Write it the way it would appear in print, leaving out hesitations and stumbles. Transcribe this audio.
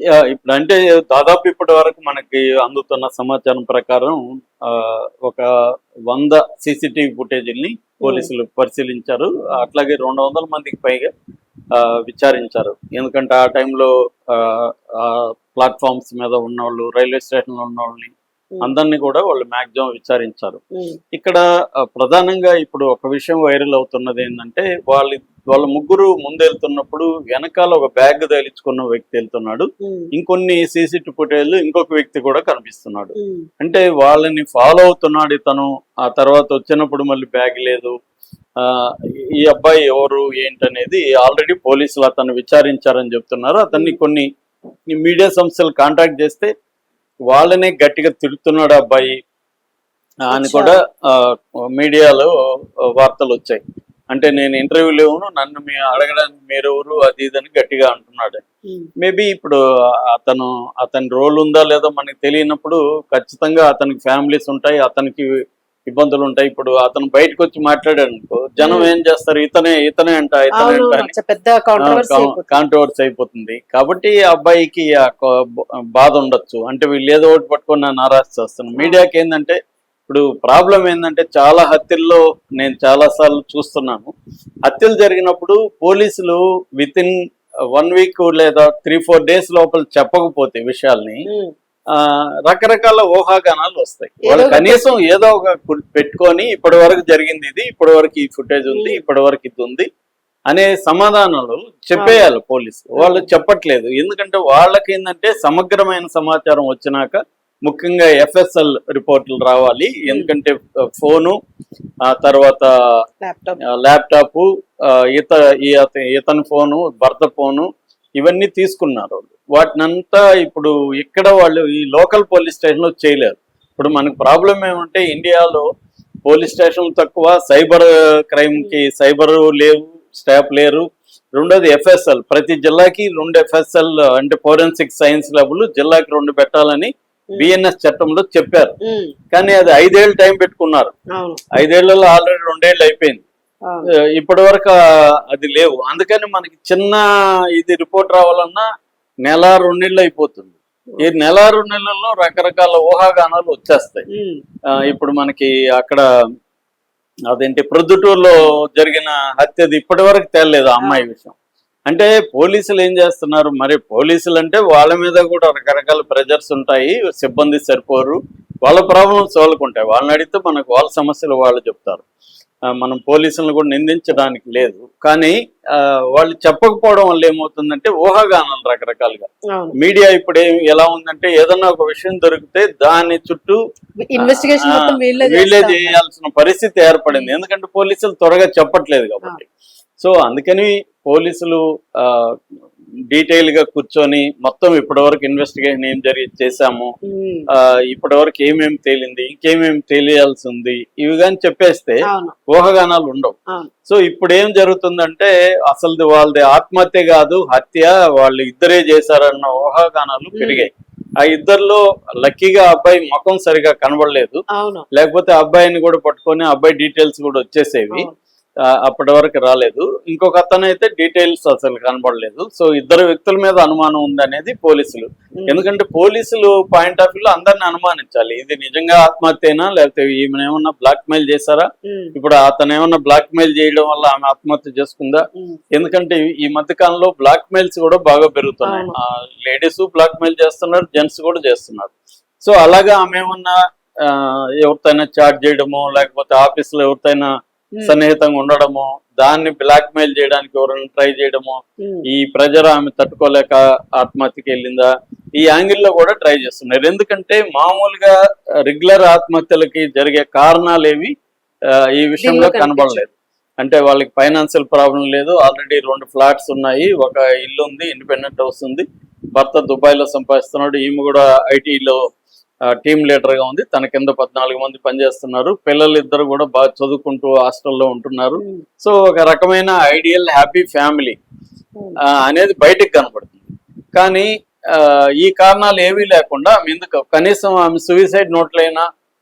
ఇప్పుడు అంటే దాదాపు ఇప్పటి వరకు మనకి అందుతున్న సమాచారం ప్రకారం ఒక 100 సీసీటీవీ ఫుటేజీల్ని పోలీసులు పరిశీలించారు. అట్లాగే 200 మందికి పైగా విచారించారు. ఎందుకంటే ఆ టైంలో ప్లాట్ఫామ్స్ మీద ఉన్నవాళ్ళు, రైల్వే స్టేషన్లో ఉన్నవాళ్ళని అందరినీ కూడా వాళ్ళు మ్యాక్సిమం విచారించారు. ఇక్కడ ప్రధానంగా ఇప్పుడు ఒక విషయం వైరల్ అవుతున్నది ఏంటంటే వాళ్ళ ముగ్గురు ముందెళ్తున్నప్పుడు వెనకాల ఒక బ్యాగ్ తగిలించుకున్న వ్యక్తి వెళ్తున్నాడు. ఇంకొన్ని సీసీటీవీ ఫుటేజ్ ఇంకొక వ్యక్తి కూడా కనిపిస్తున్నాడు. అంటే వాళ్ళని ఫాలో అవుతున్నాడు ఇతను. ఆ తర్వాత వచ్చినప్పుడు మళ్ళీ బ్యాగ్ లేదు. ఈ అబ్బాయి ఎవరు ఏంటనేది ఆల్రెడీ పోలీసులు అతను విచారించారని చెప్తున్నారు. అతన్ని కొన్ని మీడియా సంస్థలు కాంటాక్ట్ చేస్తే వాళ్ళనే గట్టిగా తిడుతున్నాడు అబ్బాయి అని కూడా మీడియాలో వార్తలు వచ్చాయి. అంటే నేను ఇంటర్వ్యూలో నన్ను అడగడానికి మీరెవరు అది ఇదని గట్టిగా అంటున్నాడు. మేబీ ఇప్పుడు అతని రోల్ ఉందా లేదో మనకి తెలియనప్పుడు ఖచ్చితంగా అతనికి ఫ్యామిలీస్ ఉంటాయి, అతనికి ఇబ్బందులు ఉంటాయి. ఇప్పుడు అతను బయటకు వచ్చి మాట్లాడాడు అనుకో, జనం ఏం చేస్తారు, ఇతనే అంట కాంట్రవర్సీ అయిపోతుంది. కాబట్టి ఆ అబ్బాయికి బాధ ఉండొచ్చు. అంటే వీళ్ళు ఏదో ఒకటి పట్టుకొని నన్ను నారాజు చేస్తాను. మీడియాకి ఏంటంటే ఇప్పుడు ప్రాబ్లం ఏంటంటే చాలా హత్యల్లో నేను చాలా సార్లు చూస్తున్నాను. హత్యలు జరిగినప్పుడు పోలీసులు విత్ ఇన్ 1 వీక్ లేదా 3-4 డేస్ లోపల చెప్పకపోతే విషయాల్ని రకరకాల ఊహాగానాలు వస్తాయి. వాళ్ళు కనీసం ఏదో ఒక పెట్టుకొని ఇప్పటి వరకు జరిగింది ఇది, ఇప్పటి వరకు ఈ ఫుటేజ్ ఉంది, ఇప్పటి వరకు ఇది ఉంది అనే సమాధానాలు చెప్పేయాలి పోలీసులు. వాళ్ళు చెప్పట్లేదు. ఎందుకంటే వాళ్ళకి ఏంటంటే సమగ్రమైన సమాచారం వచ్చినాక ముఖ్యంగా ఎఫ్ఎస్ఎల్ రిపోర్ట్లు రావాలి. ఎందుకంటే ఫోను, తర్వాత ల్యాప్టాప్, ఇతని ఫోను, భర్త ఫోను ఇవన్నీ తీసుకున్నారు. వాటినంతా ఇప్పుడు ఇక్కడ వాళ్ళు ఈ లోకల్ పోలీస్ స్టేషన్లో చేయలేరు. ఇప్పుడు మనకు ప్రాబ్లం ఏమంటే ఇండియాలో పోలీస్ స్టేషన్లు తక్కువ, సైబర్ క్రైమ్కి సైబర్ లేవు, స్టాఫ్ లేరు. రెండోది ఎఫ్ఎస్ఎల్, ప్రతి జిల్లాకి 2 ఎఫ్ఎస్ఎల్ అంటే ఫోరెన్సిక్ సైన్స్ ల్యాబ్లు జిల్లాకి 2 పెట్టాలని బిఎన్ఎస్ చట్టంలో చెప్పారు. కానీ అది 5 ఏళ్ళు టైం పెట్టుకున్నారు. 5 ఏళ్లలో ఆల్రెడీ 2 ఏళ్ళు అయిపోయింది. ఇప్పటి వరకు అది లేవు. అందుకని మనకి చిన్న ఇది రిపోర్ట్ రావాలన్నా 1-2 నెలలు అయిపోతుంది. ఈ 1-2 నెలల్లో రకరకాల ఊహాగానాలు వచ్చేస్తాయి. ఇప్పుడు మనకి అక్కడ అదేంటి ప్రొద్దుటూరులో జరిగిన హత్యది ఇప్పటి వరకు తేలలేదు ఆ అమ్మాయి విషయం. అంటే పోలీసులు ఏం చేస్తున్నారు, మరి పోలీసులు అంటే వాళ్ళ మీద కూడా రకరకాల ప్రెజర్స్ ఉంటాయి, సిబ్బంది సరిపోరు, వాళ్ళ ప్రాబ్లమ్స్ వాళ్ళకు ఉంటాయి. వాళ్ళని అడిగితే మనకు వాళ్ళ సమస్యలు వాళ్ళు చెప్తారు. మనం పోలీసులను కూడా నిందించడానికి లేదు. కానీ వాళ్ళు చెప్పకపోవడం వల్ల ఏమవుతుందంటే ఊహాగానాలు రకరకాలుగా. మీడియా ఇప్పుడు ఎలా ఉందంటే ఏదన్నా ఒక విషయం దొరికితే దాని చుట్టూ ఇన్వెస్టిగేషన్ వీళ్ళే చేయాల్సిన పరిస్థితి ఏర్పడింది. ఎందుకంటే పోలీసులు త్వరగా చెప్పట్లేదు కాబట్టి. సో అందుకని పోలీసులు డీటెయిల్ గా కూర్చొని మొత్తం ఇప్పటివరకు ఇన్వెస్టిగేషన్ ఏం చేశాము, ఇప్పటివరకు ఏమేమి తేలింది, ఇంకేమేమి తెలియాల్సి ఉంది, ఇవి కానీ చెప్పేస్తే ఊహాగానాలు ఉండవు. సో ఇప్పుడు ఏం జరుగుతుందంటే అసలు వాళ్ళది ఆత్మహత్య కాదు, హత్య, వాళ్ళు ఇద్దరే చేశారన్న ఊహాగానాలు పెరిగాయి. ఆ ఇద్దరిలో లక్కీగా అబ్బాయి ముఖం సరిగా కనబడలేదు, లేకపోతే అబ్బాయిని కూడా పట్టుకొని అబ్బాయి డీటెయిల్స్ కూడా వచ్చేసేవి. అప్పటి వరకు రాలేదు. ఇంకొక అతను అయితే డీటెయిల్స్ అసలు కనబడలేదు. సో ఇద్దరు వ్యక్తుల మీద అనుమానం ఉందనేది పోలీసులు. ఎందుకంటే పోలీసులు పాయింట్ ఆఫ్ వ్యూలో అందరిని అనుమానించాలి. ఇది నిజంగా ఆత్మహత్యనా, లేకపోతే ఈమె ఏమన్నా బ్లాక్ మెయిల్ చేశారా, ఇప్పుడు అతను ఏమన్నా బ్లాక్ మెయిల్ చేయడం వల్ల ఆమె ఆత్మహత్య చేసుకుందా. ఎందుకంటే ఈ మధ్య కాలంలో బ్లాక్ మెయిల్స్ కూడా బాగా పెరుగుతున్నాయి. లేడీస్ బ్లాక్ మెయిల్ చేస్తున్నారు, జెంట్స్ కూడా చేస్తున్నారు. సో అలాగా ఆమె ఏమన్నా ఎవరితోనైనా చాట్ చేయడమో, లేకపోతే ఆఫీసులో ఎవరితోనైనా సన్నిహితంగా ఉండడము, దాన్ని బ్లాక్ మెయిల్ చేయడానికి ఎవరైనా ట్రై చేయడము, ఈ ప్రెజర్ ఆమె తట్టుకోలేక ఆత్మహత్యకి వెళ్ళిందా, ఈ యాంగిల్లో కూడా ట్రై చేస్తున్నారు. ఎందుకంటే మామూలుగా రెగ్యులర్ ఆత్మహత్యలకి జరిగే కారణాలేవి ఈ విషయంలో కనబడలేదు. అంటే వాళ్ళకి ఫైనాన్షియల్ ప్రాబ్లం లేదు, ఆల్రెడీ 2 ఫ్లాట్స్ ఉన్నాయి, ఒక ఇల్లు ఉంది, ఇండిపెండెంట్ హౌస్ ఉంది, భర్త దుబాయ్లో సంపాదిస్తున్నాడు, ఈమె కూడా ఐటీలో టీమ్ లీడర్ గా ఉంది, తన కింద 14 మంది పనిచేస్తున్నారు, పిల్లలు ఇద్దరు కూడా బాగా చదువుకుంటూ హాస్టల్లో ఉంటున్నారు. సో ఒక రకమైన ఐడియల్ హ్యాపీ ఫ్యామిలీ అనేది బయటకు కనబడుతుంది. కానీ ఈ కారణాలు ఏవీ లేకుండా ఎందుకు కనీసం ఆమె సూసైడ్ నోట్లైనా